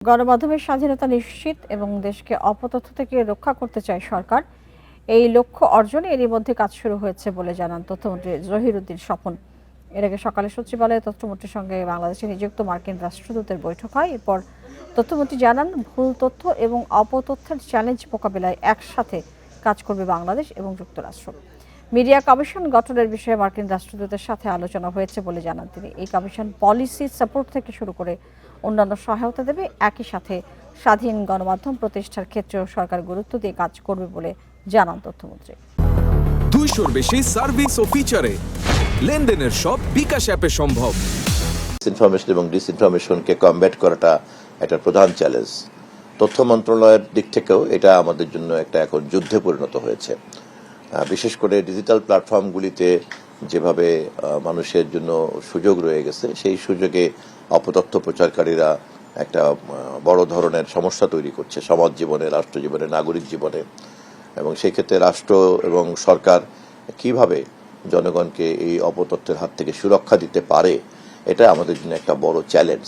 গণমাধ্যমের স্বাধীনতা নিশ্চিত এবং দেশকে অপতথ্য থেকে রক্ষা করতে চায় সরকার। এই লক্ষ্য অর্জনে এরই মধ্যে কাজ শুরু হয়েছে বলে জানান তথ্যমন্ত্রী জহিরুদ্দিন স্বপন। এর আগে সকালে সচিবালয়ে তথ্যমন্ত্রীর সঙ্গে বাংলাদেশে নিযুক্ত মার্কিন রাষ্ট্রদূতের বৈঠক হয়। এরপর তথ্যমন্ত্রী জানান, ভুল তথ্য এবং অপতথ্যের চ্যালেঞ্জ মোকাবিলায় একসাথে কাজ করবে বাংলাদেশ এবং যুক্তরাষ্ট্র। মিডিয়া কমিশন গঠনের বিষয়ে মার্কিন রাষ্ট্রদূতের সাথে আলোচনা হয়েছে বলে জানান তিনি। এই কমিশন পলিসি সাপোর্ট থেকে শুরু করে অন্যান্য সহায়তা দেবে। একই সাথে স্বাধীন গণমাধ্যম প্রতিষ্ঠার ক্ষেত্রেও সরকার গুরুত্ব দিয়ে কাজ করবে বলে জানান তথ্যমন্ত্রী। 200-র বেশি সার্ভিস ও ফিচারে লেনদেনের সব বিকাশ অ্যাপে সম্ভব। ইনফরমেশন এবং ডিসইনফরমেশনকে কমব্যাট করাটা একটা প্রধান চ্যালেঞ্জ। তথ্য মন্ত্রণালয়ের দিক থেকেও এটা আমাদের জন্য একটা এখন যুদ্ধে পরিণত হয়েছে। বিশেষ করে ডিজিটাল প্ল্যাটফর্মগুলিতে যেভাবে মানুষের জন্য সুযোগ রয়ে গেছে, সেই সুযোগে অপতথ্য প্রচারকারীরা একটা বড় ধরনের সমস্যা তৈরি করছে সমাজ জীবনে, রাষ্ট্র জীবনে, নাগরিক জীবনে। এবং সেই ক্ষেত্রে রাষ্ট্র এবং সরকার কিভাবে জনগণকে এই অপতথ্যের হাত থেকে সুরক্ষা দিতে পারে, এটা আমাদের জন্য একটা বড় চ্যালেঞ্জ।